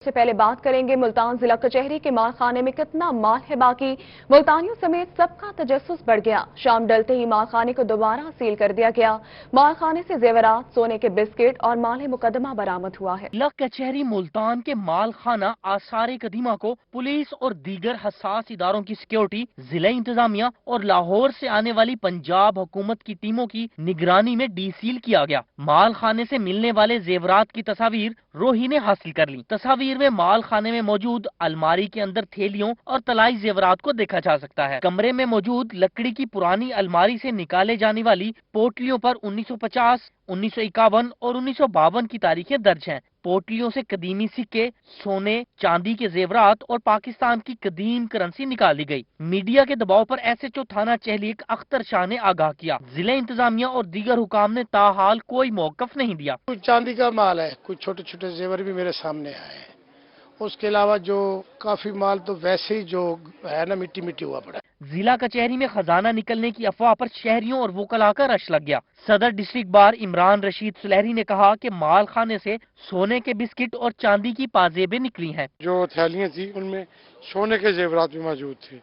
سے پہلے بات کریں گے ملتان ضلع کچہری کے مال خانے میں کتنا مال ہے باقی۔ ملتانیوں سمیت سب کا تجسس بڑھ گیا۔ شام ڈلتے ہی مال خانے کو دوبارہ سیل کر دیا گیا۔ مال خانے سے زیورات، سونے کے بسکٹ اور مال مقدمہ برآمد ہوا ہے۔ ضلع کچہری ملتان کے مال خانہ آثار قدیمہ کو پولیس اور دیگر حساس اداروں کی سیکیورٹی، ضلع انتظامیہ اور لاہور سے آنے والی پنجاب حکومت کی ٹیموں کی نگرانی میں ڈی سیل کیا گیا۔ مال خانے سے ملنے والے زیورات کی تصاویر روہی نے حاصل کر لی۔ تصاویر میں مال خانے میں موجود الماری کے اندر تھیلیوں اور طلائی زیورات کو دیکھا جا سکتا ہے۔ کمرے میں موجود لکڑی کی پرانی الماری سے نکالے جانے والی پوٹلیوں پر 1950، 1951 اور 1952 کی تاریخیں درج ہیں۔ پوٹلیوں سے قدیمی سکے، سونے، چاندی کے زیورات اور پاکستان کی قدیم کرنسی نکال لی گئی۔ میڈیا کے دباؤ پر ایس ایچ او تھانہ چہلیک اختر شاہ نے آگاہ کیا۔ ضلع انتظامیہ اور دیگر حکام نے تاحال کوئی موقف نہیں دیا۔ کچھ چاندی کا مال ہے، کچھ چھوٹے چھوٹے زیور بھی میرے سامنے آئے ہیں۔ اس کے علاوہ جو کافی مال تو ویسے ہی جو ہے نا مٹی مٹی ہوا پڑا ہے۔ ضلع کچہری میں خزانہ نکلنے کی افواہ پر شہریوں اور وکلاء کا رش لگ گیا۔ صدر ڈسٹرکٹ بار عمران رشید سلیری نے کہا کہ مال خانے سے سونے کے بسکٹ اور چاندی کی پازیبیں نکلی ہیں۔ جو تھیلیاں تھیں ان میں سونے کے زیورات بھی موجود تھے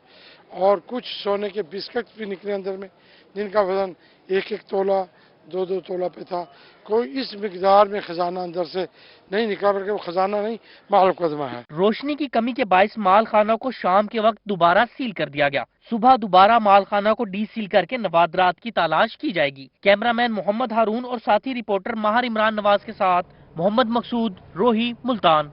اور کچھ سونے کے بسکٹ بھی نکلے اندر میں، جن کا وزن 1-1 تولہ 2-2 تولہ پہ تھا۔ کوئی اس مقدار میں خزانہ اندر سے نہیں نکلا، بلکہ وہ خزانہ نہیں، مال مقدمہ ہے۔ روشنی کی کمی کے باعث مال خانہ کو شام کے وقت دوبارہ سیل کر دیا گیا۔ صبح دوبارہ مال خانہ کو ڈی سیل کر کے نوادرات کی تلاش کی جائے گی۔ کیمرہ مین محمد ہارون اور ساتھی رپورٹر ماہر عمران نواز کے ساتھ محمد مقصود، روہی، ملتان۔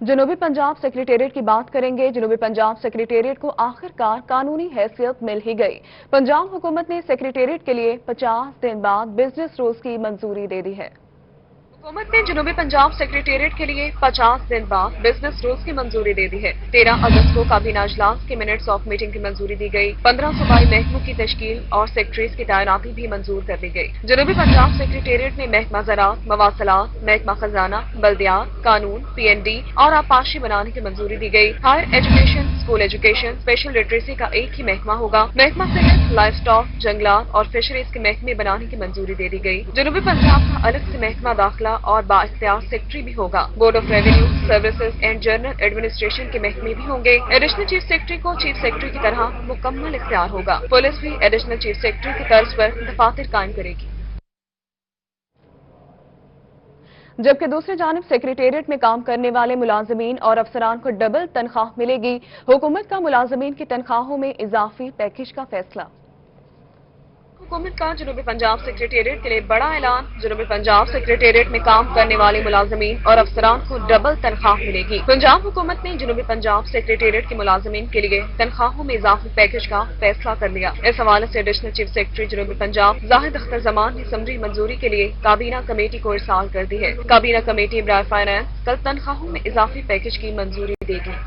جنوبی پنجاب سیکریٹریٹ کی بات کریں گے۔ جنوبی پنجاب سیکریٹریٹ کو آخر کار قانونی حیثیت مل ہی گئی۔ پنجاب حکومت نے سیکریٹریٹ کے لیے 50 دن بعد بزنس رولز کی منظوری دے دی ہے۔ حکومت نے جنوبی پنجاب سیکریٹریٹ کے لیے 50 دن بعد بزنس رولز کی منظوری دے دی ہے۔ 13 اگست کو کابینہ اجلاس کے منٹس آف میٹنگ کی منظوری دی گئی۔ 15 صوبائی محکموں کی تشکیل اور سیکٹریز کی تعیناتی بھی منظور کر دی گئی۔ جنوبی پنجاب سیکریٹریٹ میں محکمہ زراعت، مواصلات، محکمہ خزانہ، بلدیات، قانون، پی این ڈی اور آبپاشی بنانے کی منظوری دی گئی۔ Higher education, school education, special literacy کا ایک ہی محکمہ ہوگا۔ محکمہ صحت، لائف سٹاک، جنگلات اور فشریز کے محکمے بنانے کی منظوری دے دی گئی۔ جنوبی پنجاب کا الگ سے محکمہ داخلہ اور بااختیار سیکٹری بھی ہوگا۔ Board of revenue services and general administration کے محکمے بھی ہوں گے۔ ایڈیشنل چیف سیکرٹری کو چیف سیکرٹری کی طرح مکمل اختیار ہوگا۔ پولیس بھی ایڈیشنل چیف سیکرٹری کی طرز پر دفاتر قائم کرے گی۔ جبکہ دوسری جانب سیکریٹریٹ میں کام کرنے والے ملازمین اور افسران کو ڈبل تنخواہ ملے گی۔ حکومت کا ملازمین کی تنخواہوں میں اضافی پیکیج کا فیصلہ۔ حکومت کا جنوبی پنجاب سیکریٹریٹ کے لیے بڑا اعلان۔ جنوبی پنجاب سیکریٹریٹ میں کام کرنے والے ملازمین اور افسران کو ڈبل تنخواہ ملے گی۔ پنجاب حکومت نے جنوبی پنجاب سیکریٹریٹ کے ملازمین کے لیے تنخواہوں میں اضافی پیکیج کا فیصلہ کر لیا۔ اس حوالے سے ایڈیشنل چیف سیکرٹری جنوبی پنجاب زاہد اختر زمان نے سمری منظوری کے لیے کابینہ کمیٹی کو ارسال کر دی ہے۔ کابینہ کمیٹی برائے فائنانس کل تنخواہوں میں اضافی پیکیج کی منظوری دے گی۔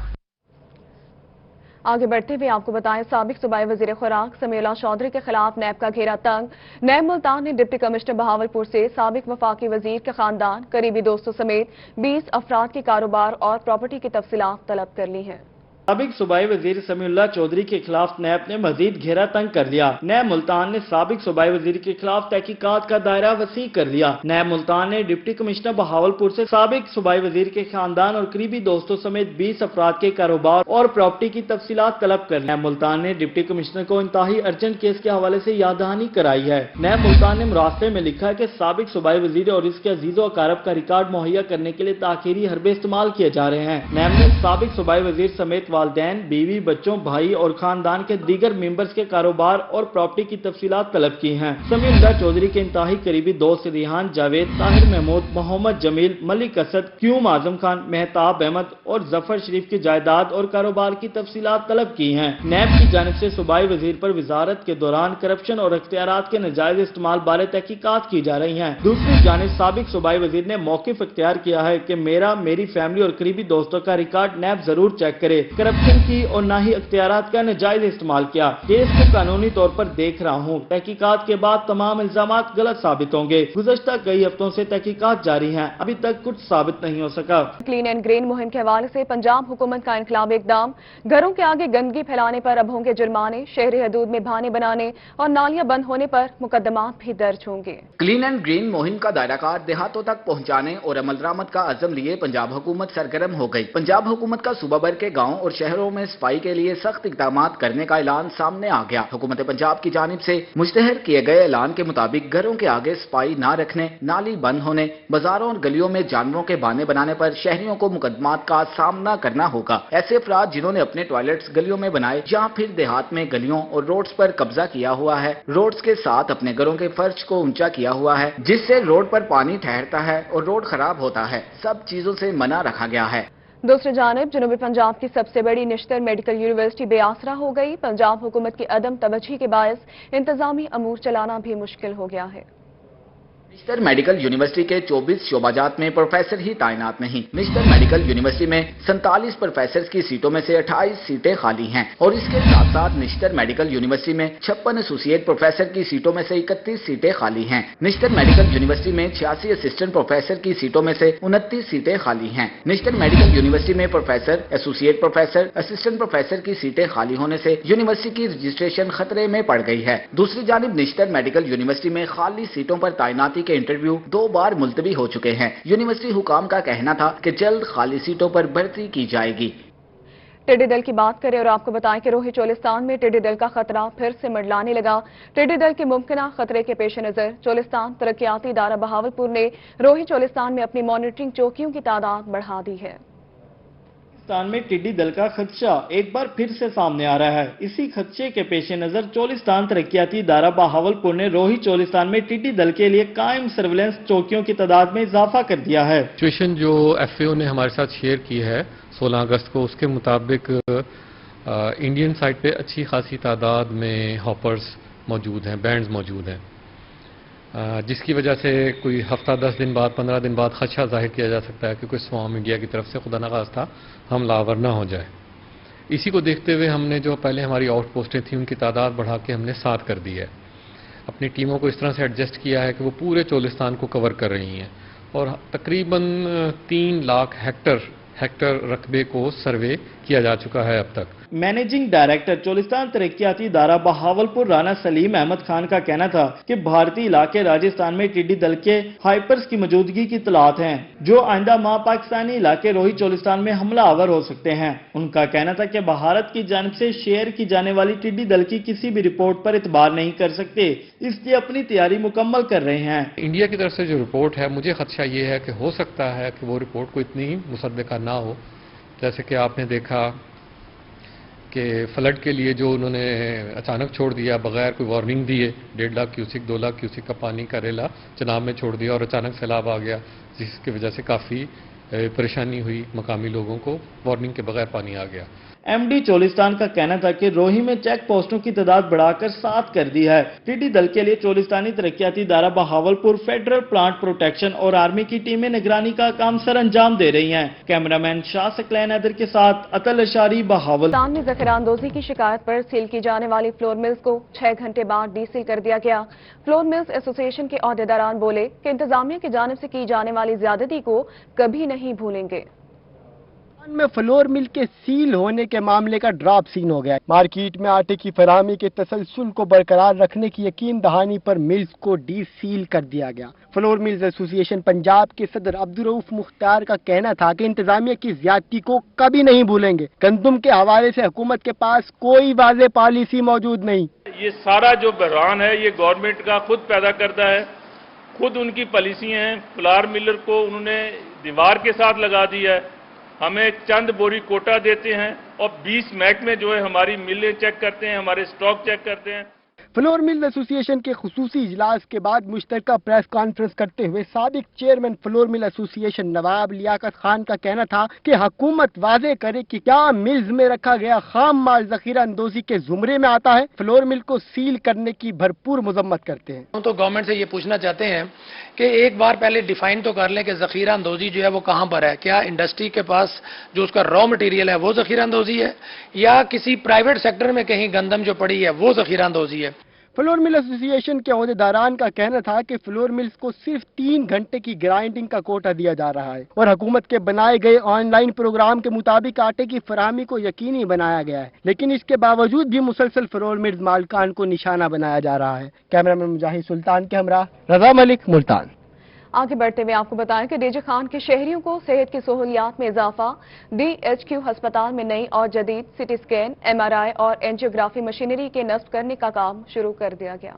آگے بڑھتے ہوئے آپ کو بتائیں، سابق صوبائی وزیر خوراک سمیع اللہ چودھری کے خلاف نیب کا گھیرا تنگ۔ نیب ملتان نے ڈپٹی کمشنر بہاولپور سے سابق وفاقی وزیر کے خاندان، قریبی دوستوں سمیت 20 افراد کے کاروبار اور پراپرٹی کی تفصیلات طلب کر لی ہیں۔ سابق صوبائی وزیر سمیع اللہ چودھری کے خلاف نیب نے مزید گھیرا تنگ کر لیا۔ نیب ملتان نے سابق صوبائی وزیر کے خلاف تحقیقات کا دائرہ وسیع کر لیا۔ نیب ملتان نے ڈپٹی کمشنر بہاولپور سے سابق صوبائی وزیر کے خاندان اور قریبی دوستوں سمیت 20 افراد کے کاروبار اور پراپرٹی کی تفصیلات طلب کر لی۔ نیب ملتان نے ڈپٹی کمشنر کو انتہائی ارجنٹ کیس کے حوالے سے یاد دہانی کرائی ہے۔ نیب ملتان نے مراسلے میں لکھا ہے کہ سابق صوبائی وزیر اور اس کے عزیز و اقارب کا ریکارڈ مہیا کرنے کے لیے تاخیری حربے استعمال کیے جا رہے ہیں۔ نیب نے سابق صوبائی وزیر سمیت والدین، بیوی، بچوں، بھائی اور خاندان کے دیگر ممبرز کے کاروبار اور پراپرٹی کی تفصیلات طلب کی ہیں۔ سمیع اللہ چودھری کے انتہائی قریبی دوست ریحان جاوید، طاہر محمود، محمد جمیل، ملک اسد، کیوم اعظم خان، مہتاب احمد اور ظفر شریف کی جائیداد اور کاروبار کی تفصیلات طلب کی ہیں۔ نیب کی جانب سے صوبائی وزیر پر وزارت کے دوران کرپشن اور اختیارات کے ناجائز استعمال بارے تحقیقات کی جا رہی ہیں۔ دوسری جانب سابق صوبائی وزیر نے موقف اختیار کیا ہے کہ میری فیملی اور قریبی دوستوں کا ریکارڈ نیب ضرور چیک کرے۔ کرپشن کی اور نہ ہی اختیارات کا ناجائز استعمال کیا۔ کیس کو قانونی طور پر دیکھ رہا ہوں، تحقیقات کے بعد تمام الزامات غلط ثابت ہوں گے۔ گزشتہ کئی ہفتوں سے تحقیقات جاری ہیں، ابھی تک کچھ ثابت نہیں ہو سکا۔ کلین اینڈ گرین مہم کے حوالے سے پنجاب حکومت کا انقلابی اقدام، گھروں کے آگے گندگی پھیلانے پر اب ہوں گے جرمانے، شہری حدود میں بھانے بنانے اور نالیاں بند ہونے پر مقدمات بھی درج ہوں گے۔ کلین اینڈ گرین مہم کا دائرہ کار دیہاتوں تک پہنچانے اور عمل درآمد کا عزم لیے پنجاب حکومت سرگرم ہو گئی۔ پنجاب حکومت کا صوبہ بھر کے گاؤں اور شہروں میں صفائی کے لیے سخت اقدامات کرنے کا اعلان سامنے آ گیا۔ حکومت پنجاب کی جانب سے مشتہر کیے گئے اعلان کے مطابق گھروں کے آگے صفائی نہ رکھنے، نالی بند ہونے، بازاروں اور گلیوں میں جانوروں کے بانے بنانے پر شہریوں کو مقدمات کا سامنا کرنا ہوگا۔ ایسے افراد جنہوں نے اپنے ٹوائلٹس گلیوں میں بنائے یا پھر دیہات میں گلیوں اور روڈز پر قبضہ کیا ہوا ہے، روڈز کے ساتھ اپنے گھروں کے فرش کو اونچا کیا ہوا ہے جس سے روڈ پر پانی ٹھہرتا ہے اور روڈ خراب ہوتا ہے، سب چیزوں سے منع رکھا گیا ہے۔ دوسری جانب جنوبی پنجاب کی سب سے بڑی نشتر میڈیکل یونیورسٹی بے آسرا ہو گئی۔ پنجاب حکومت کی عدم توجہی کے باعث انتظامی امور چلانا بھی مشکل ہو گیا ہے۔ نشتر میڈیکل یونیورسٹی کے 24 شعبہ جات میں پروفیسر ہی تعینات نہیں۔ نشتر میڈیکل یونیورسٹی میں 47 پروفیسرز کی سیٹوں میں سے 28 سیٹیں خالی ہیں اور اس کے ساتھ ساتھ نشتر میڈیکل یونیورسٹی میں 56 ایسوسیٹ پروفیسر کی سیٹوں میں سے 31 سیٹیں خالی ہیں۔ نشتر میڈیکل یونیورسٹی میں 86 اسسٹنٹ پروفیسر کی سیٹوں میں سے 29 سیٹیں خالی ہیں۔ نشتر میڈیکل یونیورسٹی میں professor, associate professor, assistant professor کی سیٹیں خالی ہونے سے یونیورسٹی کی رجسٹریشن خطرے میں پڑ گئی ہے۔ دوسری جانب نشتر میڈیکل یونیورسٹی میں خالی سیٹوں پر تعیناتی کے انٹرویو 2 بار ملتوی ہو چکے ہیں۔ یونیورسٹی حکام کا کہنا تھا کہ جلد خالی سیٹوں پر بھرتی کی جائے گی۔ ٹڈی دل کی بات کریں اور آپ کو بتائیں کہ روہی چولستان میں ٹڈی دل کا خطرہ پھر سے منڈلانے لگا۔ ٹڈی دل کے ممکنہ خطرے کے پیش نظر چولستان ترقیاتی ادارہ بہاولپور نے روہی چولستان میں اپنی مانیٹرنگ چوکیوں کی تعداد بڑھا دی ہے۔ چولستان میں ٹڈی دل کا خدشہ ایک بار پھر سے سامنے آ رہا ہے۔ اسی خدشے کے پیش نظر چولستان ترقیاتی ادارہ بہاولپور نے روہی چولستان میں ٹڈی دل کے لیے قائم سرویلنس چوکیوں کی تعداد میں اضافہ کر دیا ہے۔ سچویشن جو ایف اے او نے ہمارے ساتھ شیئر کی ہے 16 اگست کو، اس کے مطابق انڈین سائٹ پہ اچھی خاصی تعداد میں ہاپرز موجود ہیں، بینڈز موجود ہیں، جس کی وجہ سے کوئی ہفتہ 10 دن بعد 15 دن بعد خدشہ ظاہر کیا جا سکتا ہے کہ کوئی سوام انڈیا کی طرف سے خدا نخواستہ حملہ آور نہ ہو جائے۔ اسی کو دیکھتے ہوئے ہم نے جو پہلے ہماری آؤٹ پوسٹیں تھیں ان کی تعداد بڑھا کے ہم نے 7 کر دی ہے۔ اپنی ٹیموں کو اس طرح سے ایڈجسٹ کیا ہے کہ وہ پورے چولستان کو کور کر رہی ہیں اور تقریباً 3 لاکھ ہیکٹر رقبے کو سروے کیا جا چکا ہے اب تک۔ مینیجنگ ڈائریکٹر چولستان ترقیاتی ادارہ بہاولپور رانا سلیم احمد خان کا کہنا تھا کہ بھارتی علاقے راجستھان میں ٹڈی دل کے ہائپرز کی موجودگی کی اطلاعات ہیں جو آئندہ ماہ پاکستانی علاقے روہی چولستان میں حملہ آور ہو سکتے ہیں۔ ان کا کہنا تھا کہ بھارت کی جانب سے شیئر کی جانے والی ٹڈی دل کی کسی بھی رپورٹ پر اعتبار نہیں کر سکتے، اس لیے اپنی تیاری مکمل کر رہے ہیں۔ انڈیا کی طرف سے جو رپورٹ ہے، مجھے خدشہ یہ ہے کہ ہو سکتا ہے کہ وہ رپورٹ کو اتنی مصدقہ نہ ہو، جیسے کہ آپ نے دیکھا کہ فلڈ کے لیے جو انہوں نے اچانک چھوڑ دیا بغیر کوئی وارننگ دیے، 1.5 لاکھ کیوسک 2 لاکھ کیوسک کا پانی کا ریلا چناب میں چھوڑ دیا اور اچانک سیلاب آ گیا، جس کی وجہ سے کافی پریشانی ہوئی، مقامی لوگوں کو وارننگ کے بغیر پانی آ گیا۔ ایم ڈی چولستان کا کہنا تھا کہ روہی میں چیک پوسٹوں کی تعداد بڑھا کر 7 کر دی ہے۔ ٹڈی دل کے لیے چولستانی ترقیاتی ادارہ بہاولپور فیڈرل پلانٹ پروٹیکشن اور آرمی کی ٹیمیں نگرانی کا کام سر انجام دے رہی ہیں۔ کیمرامین شاہ سکلین حیدر کے ساتھ اطل اشاری بہاولپور۔ پاکستان میں ذخیرہ اندوزی کی شکایت پر سیل کی جانے والی فلور ملز کو 6 گھنٹے بعد ڈی سیل کر دیا گیا۔ فلور ملز ایسوسی ایشن کے عہدیداران بولے کہ انتظامیہ کی جانب سے کی جانے والی زیادتی کو کبھی نہیں بھولیں گے۔ میں فلور مل کے سیل ہونے کے معاملے کا ڈراپ سین ہو گیا ہے۔ مارکیٹ میں آٹے کی فراہمی کے تسلسل کو برقرار رکھنے کی یقین دہانی پر ملز کو ڈی سیل کر دیا گیا۔ فلور ملز ایسوسی ایشن پنجاب کے صدر عبدالرؤف مختار کا کہنا تھا کہ انتظامیہ کی زیادتی کو کبھی نہیں بھولیں گے۔ گندم کے حوالے سے حکومت کے پاس کوئی واضح پالیسی موجود نہیں۔ یہ سارا جو بحران ہے یہ گورنمنٹ کا خود پیدا کرتا ہے، خود ان کی پالیسی ہیں۔ فلار ملر کو انہوں نے دیوار کے ساتھ لگا دیا ہے، ہمیں چند بوری کوٹا دیتے ہیں اور 20 محکمے جو ہے ہماری ملیں چیک کرتے ہیں، ہمارے سٹاک چیک کرتے ہیں۔ فلور مل ایسوسی ایشن کے خصوصی اجلاس کے بعد مشترکہ پریس کانفرنس کرتے ہوئے سابق چیئرمین فلور مل ایسوسی ایشن نواب لیاقت خان کا کہنا تھا کہ حکومت واضح کرے کہ کیا ملز میں رکھا گیا خام مال ذخیرہ اندوزی کے زمرے میں آتا ہے۔ فلور مل کو سیل کرنے کی بھرپور مذمت کرتے ہیں۔ ہم تو گورنمنٹ سے یہ پوچھنا چاہتے ہیں کہ ایک بار پہلے ڈیفائن تو کر لیں کہ ذخیرہ اندوزی جو ہے وہ کہاں پر ہے، کیا انڈسٹری کے پاس جو اس کا را مٹیریل ہے وہ ذخیرہ اندوزی ہے یا کسی پرائیویٹ سیکٹر میں کہیں گندم جو پڑی ہے وہ ذخیرہ اندوزی ہے۔ فلور مل ایسوسی ایشن کے عہدیداران کا کہنا تھا کہ فلور ملز کو صرف 3 گھنٹے کی گرائنڈنگ کا کوٹا دیا جا رہا ہے اور حکومت کے بنائے گئے آن لائن پروگرام کے مطابق آٹے کی فراہمی کو یقینی بنایا گیا ہے، لیکن اس کے باوجود بھی مسلسل فلور ملز مالکان کو نشانہ بنایا جا رہا ہے۔ کیمرہ مین مجاہد سلطان کے ہمراہ رضا ملک، ملتان۔ آگے بڑھتے ہوئے آپ کو بتائیں کہ ڈی جے خان کے شہریوں کو صحت کی سہولیات میں اضافہ، ڈی ایچ کیو ہسپتال میں نئی اور جدید C T scan, M R I اور اینجیوگرافی مشینری کے نصب کرنے کا کام شروع کر دیا گیا۔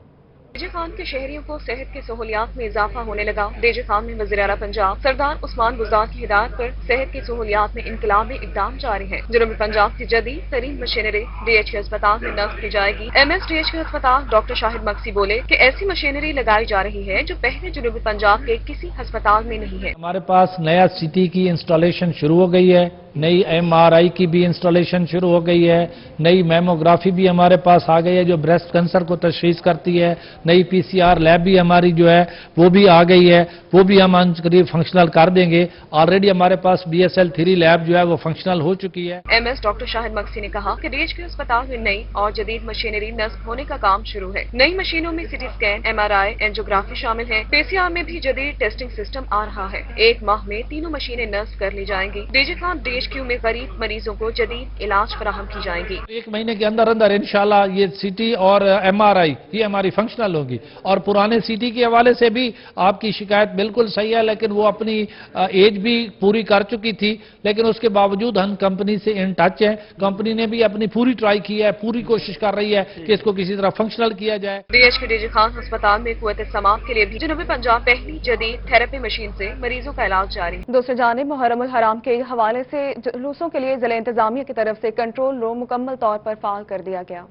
ڈی جے خان کے شہریوں کو صحت کی سہولیات میں اضافہ ہونے لگا۔ ڈی جے خان میں وزیر اعلیٰ پنجاب سردار عثمان بزدار کی ہدایت پر صحت کی سہولیات میں انقلابی اقدام جاری ہے۔ جنوبی پنجاب کی جدید ترین مشینری ڈی ایچ کیو ہسپتال میں نصب کی جائے گی۔ M S D H Q ہسپتال ڈاکٹر شاہد مکسی بولے کہ ایسی مشینری لگائی جا رہی ہے جو پہلے جنوبی پنجاب کے کسی ہسپتال میں نہیں ہے۔ ہمارے پاس نیا سی ٹی کی انسٹالیشن شروع ہو گئی ہے، نئی ایم آر آئی کی بھی انسٹالیشن شروع ہو گئی ہے، نئی میموگرافی بھی ہمارے پاس آ گئی ہے جو بریسٹ کینسر کو تشخیص کرتی ہے، نئی پی سی آر لیب بھی ہماری جو ہے وہ بھی آ گئی ہے، وہ بھی ہم قریب فنکشنل کر دیں گے۔ آلریڈی ہمارے پاس بی ایس ایل 3 لیب جو ہے وہ فنکشنل ہو چکی ہے۔ ایم ایس ڈاکٹر شاہد مکسی نے کہا کہ ڈی ایچ کیو ہسپتال میں نئی اور جدید مشینری نصب ہونے کا کام شروع ہے۔ نئی مشینوں میں C T scan, M R I, angiography شامل ہے۔ پی سی آر میں بھی جدید ٹیسٹنگ سسٹم آ رہا ہے۔ 1 ماہ میں تینوں مشینیں نصب کر لی جائیں گی۔ D G Khan D H Q میں غریب مریضوں کو جدید علاج فراہم کی جائیں گی۔ 1 مہینے کے اندر انشاءاللہ یہ سی ٹی اور ایم آر آئی یہ ہماری فنکشنل ہوگی۔ اور پرانے سی ٹی کے حوالے سے بھی آپ کی شکایت بالکل صحیح ہے، لیکن وہ اپنی ایج بھی پوری کر چکی تھی، لیکن اس کے باوجود ہم کمپنی سے ان ٹچ ہیں۔ کمپنی نے بھی اپنی پوری ٹرائی کی ہے، پوری کوشش کر رہی ہے کہ اس کو کسی طرح فنکشنل کیا جائے۔ ڈی ایچ کے ڈی جے خان ہسپتال میں قوت سماعت کے لیے بھی جنوبی پنجاب پہلی جدید تھراپی مشین سے مریضوں کا علاج جاری۔ دوسری جانب محرم الحرام کے حوالے سے جلوسوں کے لیے ضلع انتظامیہ کی طرف سے کنٹرول روم مکمل طور پر فعال کر دیا گیا۔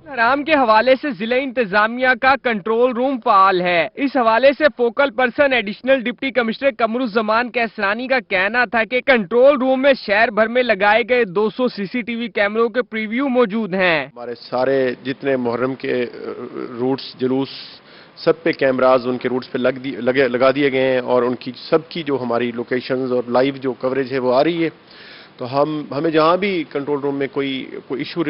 حرام کے حوالے سے ضلع انتظامیہ کا کنٹرول روم فعال ہے۔ اس حوالے سے focal person additional deputy commissioner Qamaruzzaman Kaisrani کا کہنا تھا کہ کنٹرول روم میں شہر بھر میں لگائے گئے 200 سی سی ٹی وی کیمروں کے پریویو موجود ہیں۔ ہمارے سارے جتنے محرم کے روٹس جلوس سب پہ کیمراز ان کے روٹس پہ لگا دیے گئے ہیں اور ان کی سب کی جو ہماری لوکیشنز اور لائیو جو کوریج ہے وہ آ رہی ہے۔ تو ہمیں جہاں بھی کنٹرول روم میں کوئی ایشو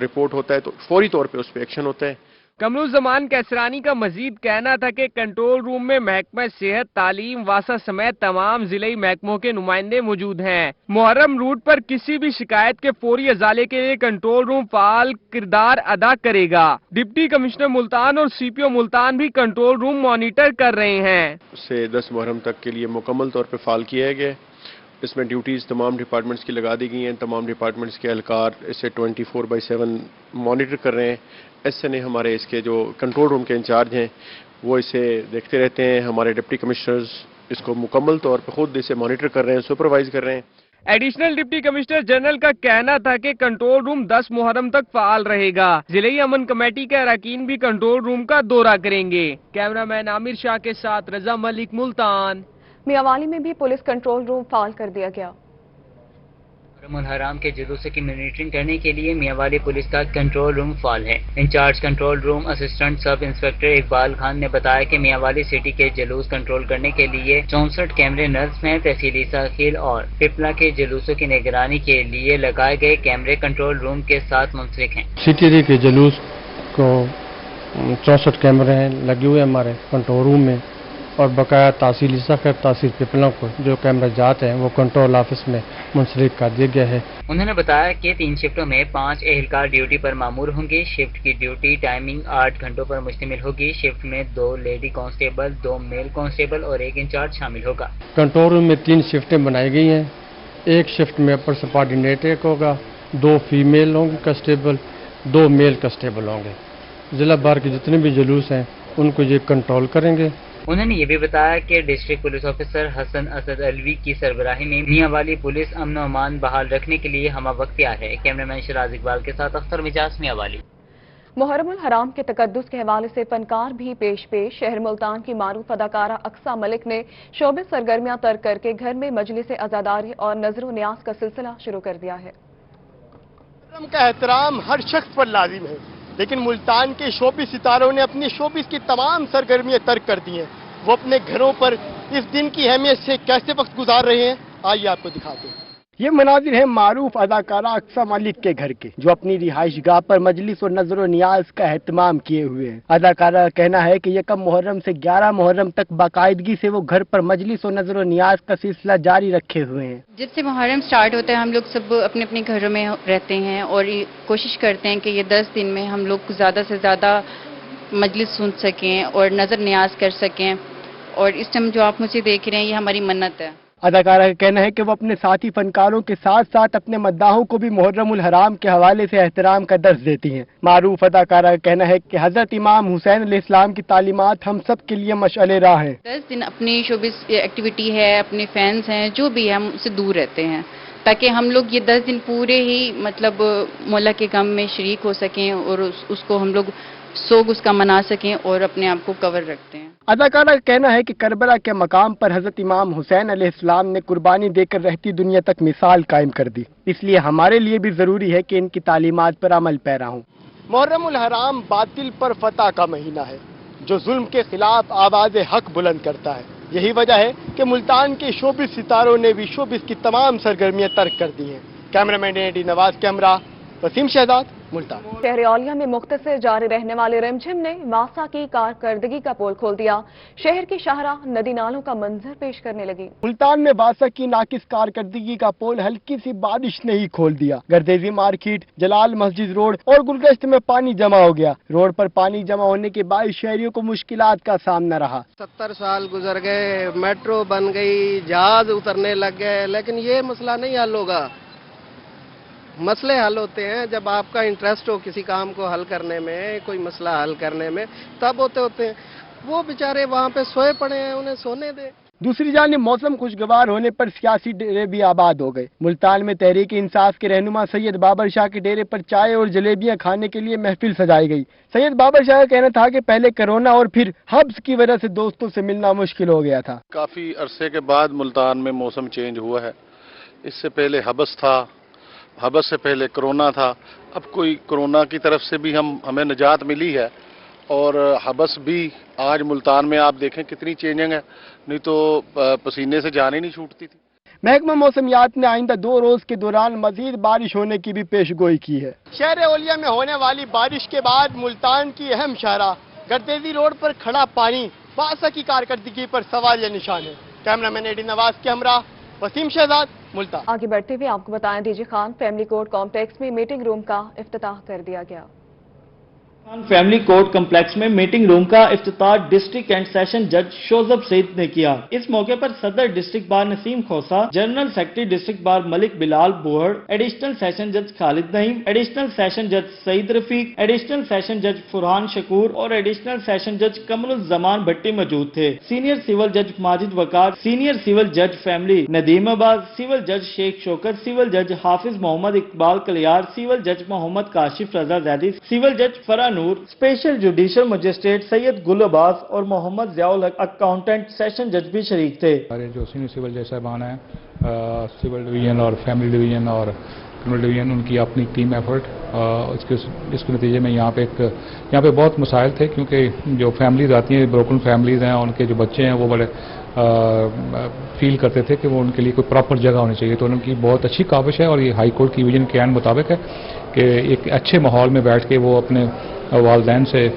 رپورٹ ہوتا ہے تو فوری طور پہ اس پہ ایکشن ہوتا ہے۔ قمرالزمان کیسرانی کا مزید کہنا تھا کہ کنٹرول روم میں محکمہ صحت، تعلیم، واسطہ سمیت تمام ضلعی محکموں کے نمائندے موجود ہیں۔ محرم روٹ پر کسی بھی شکایت کے فوری ازالے کے لیے کنٹرول روم فعال کردار ادا کرے گا۔ ڈپٹی کمشنر ملتان اور سی پی او ملتان بھی کنٹرول روم مانیٹر کر رہے ہیں۔ اسے 10 محرم تک کے لیے مکمل طور پہ فعال کیا گیا۔ اس میں ڈیوٹیز تمام ڈپارٹمنٹس کی لگا دی گئی ہیں۔ تمام ڈپارٹمنٹس کے اہلکار اسے 24/7 مانیٹر کر رہے ہیں۔ ایس این اے ہمارے اس کے جو کنٹرول روم کے انچارج ہیں وہ اسے دیکھتے رہتے ہیں۔ ہمارے ڈپٹی کمشنرز اس کو مکمل طور پہ خود اسے مانیٹر کر رہے ہیں، سپروائز کر رہے ہیں۔ ایڈیشنل ڈپٹی کمشنر جنرل کا کہنا تھا کہ کنٹرول روم 10 محرم تک فعال رہے گا۔ ضلعی امن کمیٹی کے اراکین بھی کنٹرول روم کا دورہ کریں گے۔ کیمرہ مین عامر شاہ کے ساتھ رضا ملک، ملتان۔ میاوالی میں بھی پولیس کنٹرول روم فعال کر دیا گیا۔ محرم الحرام کے جلوسوں کی مانیٹرنگ کرنے کے لیے میاوالی پولیس کا کنٹرول روم فعال ہے۔ Incharge control room assistant sub inspector Iqbal Khan نے بتایا کہ میاوالی سٹی کے جلوس کنٹرول کرنے کے لیے 64 کیمرے نصب ہیں۔ تحصیلی ساخیل اور پپلا کے جلوسوں کی نگرانی کے لیے لگائے گئے کیمرے کنٹرول روم کے ساتھ منسلک ہیں۔ سٹی کے جلوس کو 64 کیمرے ہیں لگے ہوئے ہمارے کنٹرول روم میں، اور بقایا تحصیلی ساخیل تحصیل پپلا کو جو کیمرہ جات ہیں وہ کنٹرول آفس میں منسلک کر دیا گیا ہے۔ انہوں نے بتایا کہ 3 شفٹوں میں 5 اہلکار ڈیوٹی پر مامور ہوں گے۔ شفٹ کی ڈیوٹی ٹائمنگ 8 گھنٹوں پر مشتمل ہوگی۔ شفٹ میں 2 لیڈی کانسٹیبل، 2 میل کانسٹیبل اور 1 انچارج شامل ہوگا۔ کنٹرول روم میں 3 شفٹیں بنائی گئی ہیں۔ ایک شفٹ میں اپر سبارڈینیٹ ایک ہوگا، 2 فیمیل ہوں گے کانسٹیبل، 2 میل کانسٹیبل ہوں گے۔ ضلع بھر کے جتنے بھی جلوس ہیں ان کو یہ کنٹرول کریں گے۔ انہوں نے یہ بھی بتایا کہ ڈسٹرکٹ پولیس آفیسر حسن اسد علوی کی سربراہی میں میاوالی پولیس امن و امان بحال رکھنے کے لیے ہمہ وقت تیار ہے۔ کیمرہ مین شراز اقبال کے ساتھ اختر مجاز، میاوالی۔ محرم الحرام کے تقدس کے حوالے سے فنکار بھی پیش شہر ملتان کی معروف اداکارہ اقصیٰ ملک نے شوبز سرگرمیاں ترک کر کے گھر میں مجلس عزاداری اور نظر و نیاز کا سلسلہ شروع کر دیا ہے۔ محرم کا احترام ہر شخص پر لازم ہے، لیکن ملتان کے شوبز ستاروں نے اپنی شوبز کی تمام سرگرمیاں ترک کر دی ہیں۔ وہ اپنے گھروں پر اس دن کی اہمیت سے کیسے وقت گزار رہے ہیں، آئیے آپ کو دکھاتے ہیں۔ یہ مناظر ہیں معروف اداکارہ اقصیٰ ملک کے گھر کے، جو اپنی رہائش گاہ پر مجلس اور نظر و نیاز کا اہتمام کیے ہوئے ہیں۔ اداکارہ کا کہنا ہے کہ 1 محرم سے 11 محرم تک باقاعدگی سے وہ گھر پر مجلس اور نظر و نیاز کا سلسلہ جاری رکھے ہوئے ہیں۔ جب سے محرم سٹارٹ ہوتا ہے ہم لوگ سب اپنے اپنے گھروں میں رہتے ہیں اور کوشش کرتے ہیں کہ یہ 10 دن میں ہم لوگ زیادہ سے زیادہ مجلس سن سکیں اور نظر نیاز کر سکیں، اور اس ٹائم جو آپ مجھے دیکھ رہے ہیں یہ ہماری منت ہے۔ اداکارہ کا کہنا ہے کہ وہ اپنے ساتھی فنکاروں کے ساتھ ساتھ اپنے مداحوں کو بھی محرم الحرام کے حوالے سے احترام کا درس دیتی ہیں۔ معروف اداکارہ کا کہنا ہے کہ حضرت امام حسین علیہ السلام کی تعلیمات ہم سب کے لیے مشعل راہ ہیں۔ 10 دن اپنی شوبز ایکٹیویٹی ہے، اپنے فینس ہیں جو بھی ہے ہم اس سے دور رہتے ہیں، تاکہ ہم لوگ یہ 10 دن پورے ہی مطلب مولا کے غم میں شریک ہو سکیں اور اس کو ہم لوگ سوگ اس کا منا سکیں اور اپنے آپ کو کور رکھتے ہیں۔ اداکارہ کا کہنا ہے کہ کربلا کے مقام پر حضرت امام حسین علیہ السلام نے قربانی دے کر رہتی دنیا تک مثال قائم کر دی، اس لیے ہمارے لیے بھی ضروری ہے کہ ان کی تعلیمات پر عمل پیرا ہوں۔ محرم الحرام باطل پر فتح کا مہینہ ہے، جو ظلم کے خلاف آواز حق بلند کرتا ہے۔ یہی وجہ ہے کہ ملتان کے شوبز ستاروں نے بھی شوبز کی تمام سرگرمیاں ترک کر دی ہیں۔ کیمرہ مین AD نواز کے ہمراہ وسیم شہزاد، ملتان۔ شہر اولیا میں مختصر جاری رہنے والے رمجھم نے واسا کی کارکردگی کا پول کھول دیا۔ شہر کی شاہراہ ندی نالوں کا منظر پیش کرنے لگی۔ ملتان میں واسا کی ناقص کارکردگی کا پول ہلکی سی بارش نے ہی کھول دیا۔ گردیزی مارکیٹ، جلال مسجد روڈ اور گلگشت میں پانی جمع ہو گیا۔ روڈ پر پانی جمع ہونے کے باعث شہریوں کو مشکلات کا سامنا رہا۔ 70 سال گزر گئے، میٹرو بن گئی، جہاز اترنے لگ گئے، لیکن یہ مسئلہ نہیں حل ہوگا۔ مسئلے حل ہوتے ہیں جب آپ کا انٹرسٹ ہو کسی کام کو حل کرنے میں، کوئی مسئلہ حل کرنے میں، تب ہوتے ہیں۔ وہ بیچارے وہاں پہ سوئے پڑے ہیں، انہیں سونے دیں۔ دوسری جانب موسم خوشگوار ہونے پر سیاسی ڈیرے بھی آباد ہو گئے۔ ملتان میں تحریک انصاف کے رہنما سید بابر شاہ کے ڈیرے پر چائے اور جلیبیاں کھانے کے لیے محفل سجائی گئی۔ سید بابر شاہ کا کہنا تھا کہ پہلے کرونا اور پھر حبس کی وجہ سے دوستوں سے ملنا مشکل ہو گیا تھا۔ کافی عرصے کے بعد ملتان میں موسم چینج ہوا ہے۔ اس سے پہلے حبس تھا، حبس سے پہلے کرونا تھا، اب کوئی کرونا کی طرف سے بھی ہمیں نجات ملی ہے، اور حبس بھی آج ملتان میں آپ دیکھیں کتنی چینجنگ ہے، نہیں تو پسینے سے جان ہی نہیں چھوٹتی تھی۔ محکمہ موسمیات نے آئندہ 2 روز کے دوران مزید بارش ہونے کی بھی پیش گوئی کی ہے۔ شہر اولیا میں ہونے والی بارش کے بعد ملتان کی اہم شاہراہ گردیزی روڈ پر کھڑا پانی واسا کی کارکردگی پر سوال نشان ہے۔ کیمرہ مین AD نواز کے ہمراہ وسیم شہزاد، ملتان۔ آگے بڑھتے ہوئے آپ کو بتائیں DG Khan family court complex میں میٹنگ روم کا افتتاح کر دیا گیا۔ فیملی کورٹ کمپلیکس میں میٹنگ روم کا افتتاح ڈسٹرکٹ اینڈ سیشن جج شوزب سعید نے کیا۔ اس موقع پر صدر district bar Naseem Khosa, general secretary district bar Malik Bilal Bohar, additional session جج خالد نعیم، ایڈیشنل سیشن جج سعید رفیق، ایڈیشنل سیشن جج فرحان شکور اور ایڈیشنل سیشن جج قمر الزمان بھٹی موجود تھے۔ سینئر سول جج ماجد وقار، سینئر سول جج فیملی ندیم آباد، سول جج شیخ شوکت، سول جج حافظ محمد اقبال کلیار، سول جج محمد کاشف رضا زیدی، سول جج فرا نور، اسپیشل جوڈیشل مجسٹریٹ سید گل عباس اور محمد ضیاء الحق اکاؤنٹنٹ سیشن جج بھی شریک تھے۔ ہمارے جو سینئر سول جج صاحبان ہیں، سول ڈویژن اور فیملی ڈویژن اور کرمنل ڈویژن، ان کی اپنی ٹیم ایفرٹ، اس کے نتیجے میں یہاں پہ بہت مسائل تھے، کیونکہ جو فیملیز آتی ہیں، بروکن فیملیز ہیں، ان کے جو بچے ہیں وہ بڑے فیل کرتے تھے کہ وہ ان کے لیے کوئی پراپر جگہ ہونی چاہیے، تو ان کی بہت اچھی کاوش ہے، اور یہ ہائی کورٹ کی ویژن کے عین مطابق ہے کہ ایک اچھے ماحول میں بیٹھ کے وہ اپنے والدین سے،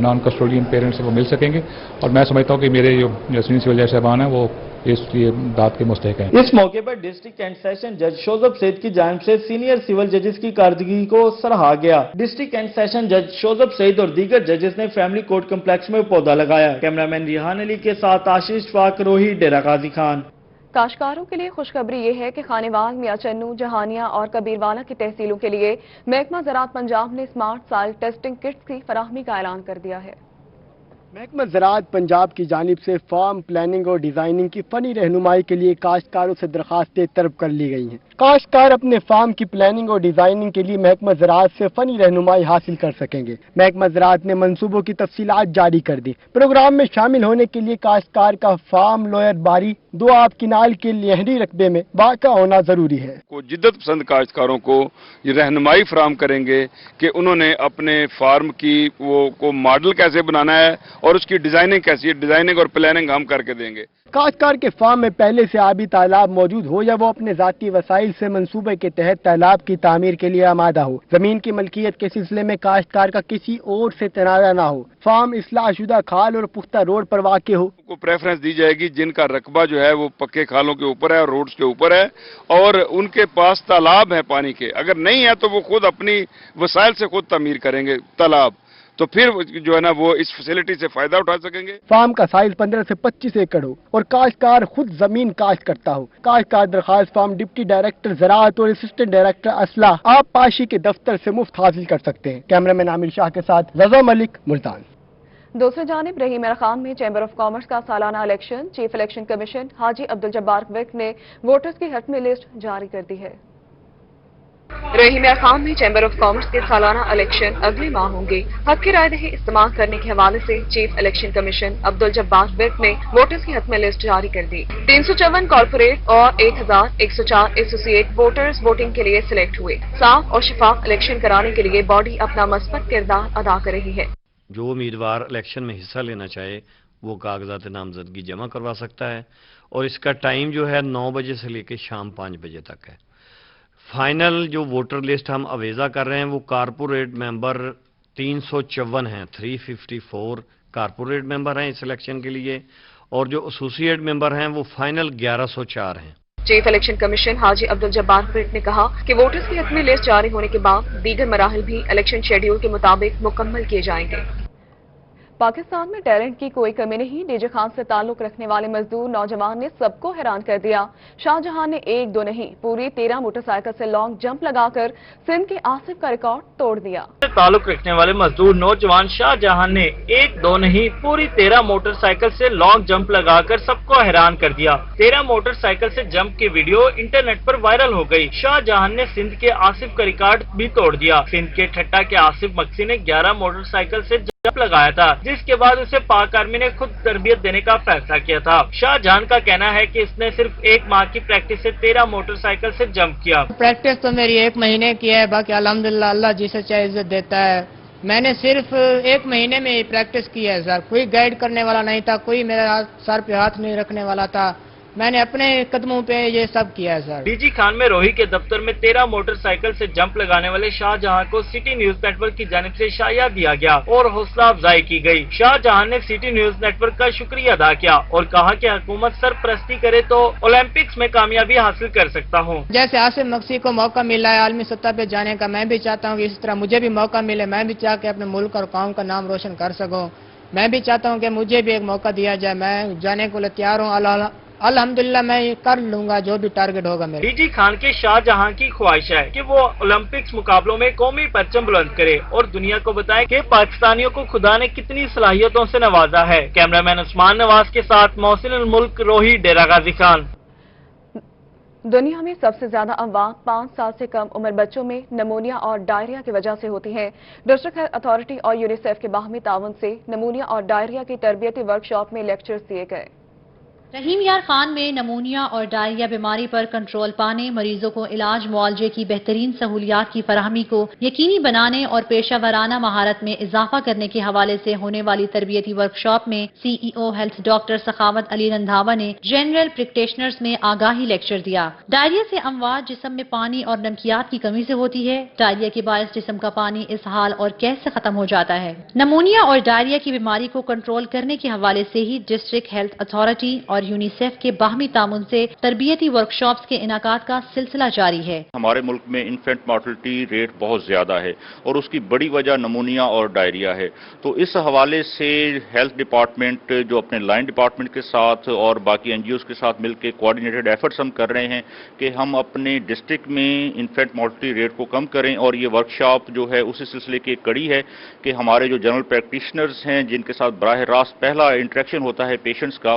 نان کسٹوڈین پیرنٹس سے وہ مل سکیں گے، اور میں سمجھتا ہوں کہ میرے جو سینئر سول جج صاحبان ہیں وہ اس لیے داد کے مستحق ہیں۔ اس موقع پر ڈسٹرکٹ اینڈ سیشن جج شوزب سعید کی جانب سے سینئر سول ججز کی کارکردگی کو سراہا گیا۔ ڈسٹرکٹ اینڈ سیشن جج شوزب سعید اور دیگر ججز نے فیملی کورٹ کمپلیکس میں پودا لگایا۔ کیمرہ مین ریحان علی کے ساتھ آشیش فاق روہی، ڈیرہ غازی خان۔ کاشتکاروں کے لیے خوشخبری یہ ہے کہ خانیوال، میاں چنو، جہانیہ اور کبیروالا کی تحصیلوں کے لیے محکمہ زراعت پنجاب نے اسمارٹ سائل ٹیسٹنگ کٹس کی فراہمی کا اعلان کر دیا ہے۔ محکمہ زراعت پنجاب کی جانب سے فارم پلاننگ اور ڈیزائننگ کی فنی رہنمائی کے لیے کاشتکاروں سے درخواستیں طلب کر لی گئی ہیں۔ کاشتکار اپنے فارم کی پلاننگ اور ڈیزائننگ کے لیے محکمہ زراعت سے فنی رہنمائی حاصل کر سکیں گے۔ محکمہ زراعت نے منصوبوں کی تفصیلات جاری کر دی۔ پروگرام میں شامل ہونے کے لیے کاشتکار کا فارم لوئر باری 2 آب کنال کے نہری رقبے میں واقع ہونا ضروری ہے۔ جدت پسند کاشتکاروں کو یہ رہنمائی فراہم کریں گے کہ انہوں نے اپنے فارم کی کو ماڈل کیسے بنانا ہے اور اس کی ڈیزائننگ کیسی ہے، ڈیزائننگ اور پلاننگ ہم کر کے دیں گے۔ کاشتکار کے فارم میں پہلے سے آبی تالاب موجود ہو یا وہ اپنے ذاتی وسائل سے منصوبے کے تحت تالاب کی تعمیر کے لیے آمادہ ہو، زمین کی ملکیت کے سلسلے میں کاشتکار کا کسی اور سے تنازع نہ ہو، فارم اصلاح شدہ کھال اور پختہ روڈ پر واقع ہو، کو پریفرنس دی جائے گی جن کا رقبہ جو ہے وہ پکے کھالوں کے اوپر ہے اور روڈز کے اوپر ہے اور ان کے پاس تالاب ہے پانی کے، اگر نہیں ہے تو وہ خود اپنی وسائل سے خود تعمیر کریں گے تالاب، تو پھر جو ہے نا وہ اس فیسلٹی سے فائدہ اٹھا سکیں گے۔ فارم کا سائز 15 سے 25 ایکڑ ہو اور کاشتکار خود زمین کاشت کرتا ہو۔ کاشتکار درخواست فارم ڈپٹی ڈائریکٹر زراعت اور اسسٹنٹ ڈائریکٹر اسلحہ آب پاشی کے دفتر سے مفت حاصل کر سکتے ہیں۔ کیمرہ مین عامر شاہ کے ساتھ رضا ملک، ملتان۔ دوسری جانب رحیم یار خان میں چیمبر آف کامرس کا سالانہ الیکشن، چیف الیکشن کمیشن حاجی عبدالجبار وک نے ووٹرز کی حتمی لسٹ جاری کر دی ہے۔ رحیم یار خان میں چیمبر آف کامرس کے سالانہ الیکشن اگلے ماہ ہوں گے۔ حق کی رائے دہی استعمال کرنے کے حوالے سے چیف الیکشن کمیشن عبدالجبار وک نے ووٹرز کی حتمی لسٹ جاری کر دی۔ 354 کارپوریٹ اور 1104 ایسوسیٹ ووٹرز ووٹنگ کے لیے سلیکٹ ہوئے۔ صاف اور شفاف الیکشن کرانے کے لیے باڈی اپنا مثبت کردار ادا کر رہی ہے۔ جو امیدوار الیکشن میں حصہ لینا چاہے وہ کاغذات نامزدگی جمع کروا سکتا ہے اور اس کا ٹائم جو ہے 9 بجے سے لے کے شام 5 بجے تک ہے۔ فائنل جو ووٹر لسٹ ہم اویزا کر رہے ہیں وہ کارپوریٹ ممبر 354 ہیں، 354 کارپوریٹ ممبر ہیں اس الیکشن کے لیے اور جو ایسوسیٹ ممبر ہیں وہ فائنل 1104 ہیں۔ چیف الیکشن کمیشن حاجی عبدالجبار وک نے کہا کہ ووٹرز کی حتمی لسٹ جاری ہونے کے بعد دیگر مراحل بھی الیکشن شیڈیول کے مطابق مکمل کیے جائیں گے۔ پاکستان میں ٹیلنٹ کی کوئی کمی نہیں، ڈی جے خان سے تعلق رکھنے والے مزدور نوجوان نے سب کو حیران کر دیا۔ شاہ جہاں نے 1 2 نہیں پوری 13 موٹر سائیکل سے لانگ جمپ لگا کر سندھ کے آصف کا ریکارڈ توڑ دیا۔ تعلق رکھنے والے مزدور نوجوان شاہ جہاں نے 1 2 نہیں پوری 13 موٹر سائیکل سے لانگ جمپ لگا کر سب کو حیران کر دیا۔ 13 موٹر سائیکل سے جمپ کی ویڈیو انٹرنیٹ پر وائرل ہو گئی۔ شاہ جہاں نے سندھ کے آصف کا ریکارڈ بھی توڑ دیا۔ سندھ کے ٹھٹا کے آصف مکسی نے 11 موٹر سائیکل سے جمپ لگایا تھا، جس کے بعد اسے پاک آرمی نے خود تربیت دینے کا فیصلہ کیا تھا۔ شاہ جہان کا کہنا ہے کہ اس نے صرف 1 ماہ کی پریکٹس سے 13 موٹر سائیکل سے جمپ کیا۔ پریکٹس تو میری 1 مہینے کی ہے، باقی الحمدللہ اللہ جسے چاہے عزت دیتا ہے۔ میں نے صرف 1 مہینے میں پریکٹس کی ہے سر، کوئی گائیڈ کرنے والا نہیں تھا، کوئی میرا سر پہ ہاتھ نہیں رکھنے والا تھا، میں نے اپنے قدموں پہ یہ سب کیا ہے سر۔ ڈی جی خان میں روہی کے دفتر میں 13 موٹر سائیکل سے جمپ لگانے والے شاہ جہاں کو سٹی نیوز نیٹ ورک کی جانب سے شائع دیا گیا اور حوصلہ افزائی کی گئی۔ شاہ جہاں نے سٹی نیوز نیٹ ورک کا شکریہ ادا کیا اور کہا کہ حکومت سرپرستی کرے تو اولمپکس میں کامیابی حاصل کر سکتا ہوں۔ جیسے آصف مکسی کو موقع ملا ہے عالمی سطح پہ جانے کا، میں بھی چاہتا ہوں کہ اس طرح مجھے بھی موقع ملے، میں بھی چاہ کے اپنے ملک اور قوم کا نام روشن کر سکوں۔ میں بھی چاہتا ہوں کہ مجھے بھی ایک موقع دیا جائے، میں جانے کو تیار ہوں، الحمدللہ میں یہ کر لوں گا جو بھی ٹارگٹ ہوگا میرا۔ ڈی جی خان کے شاہ جہاں کی خواہش ہے کہ وہ اولمپکس مقابلوں میں قومی پرچم بلند کرے اور دنیا کو بتائے کہ پاکستانیوں کو خدا نے کتنی صلاحیتوں سے نوازا ہے۔ کیمرہ مین عثمان نواز کے ساتھ محسن الملک، روہی، ڈیرہ غازی خان۔ دنیا میں سب سے زیادہ اموات 5 سال سے کم عمر بچوں میں نمونیا اور ڈائریا کی وجہ سے ہوتی ہیں۔ ڈسٹرکٹ ہیلتھ اتھارٹی اور یونیسیف کے باہمی تعاون سے نمونیا اور ڈائریا کی تربیتی ورکشاپ میں لیکچرز دیے گئے۔ رحیم یار خان میں نمونیا اور ڈائریا بیماری پر کنٹرول پانے، مریضوں کو علاج معالجے کی بہترین سہولیات کی فراہمی کو یقینی بنانے اور پیشہ ورانہ مہارت میں اضافہ کرنے کے حوالے سے ہونے والی تربیتی ورکشاپ میں سی ای او ہیلتھ ڈاکٹر سخاوت علی رندھاوا نے جنرل پریکٹیشنرز میں آگاہی لیکچر دیا۔ ڈائریا سے اموات جسم میں پانی اور نمکیات کی کمی سے ہوتی ہے۔ ڈائریا کے باعث جسم کا پانی اسہال اور گیس سے ختم ہو جاتا ہے۔ نمونیا اور ڈائریا کی بیماری کو کنٹرول کرنے کے حوالے سے ہی ڈسٹرکٹ ہیلتھ اتھارٹی اور یونیسیف کے باہمی تعاون سے تربیتی ورکشاپس کے انعقاد کا سلسلہ جاری ہے۔ ہمارے ملک میں انفینٹ مارٹلٹی ریٹ بہت زیادہ ہے اور اس کی بڑی وجہ نمونیا اور ڈائریا ہے، تو اس حوالے سے ہیلتھ ڈپارٹمنٹ جو اپنے لائن ڈپارٹمنٹ کے ساتھ اور باقی این جی اوز کے ساتھ مل کے کوآرڈینیٹڈ ایفرٹس ہم کر رہے ہیں کہ ہم اپنے ڈسٹرکٹ میں انفینٹ مارٹلٹی ریٹ کو کم کریں، اور یہ ورکشاپ جو ہے اسی سلسلے کی ایک کڑی ہے کہ ہمارے جو جنرل پریکٹیشنرز ہیں جن کے ساتھ براہ راست پہلا انٹریکشن ہوتا ہے پیشنٹس کا،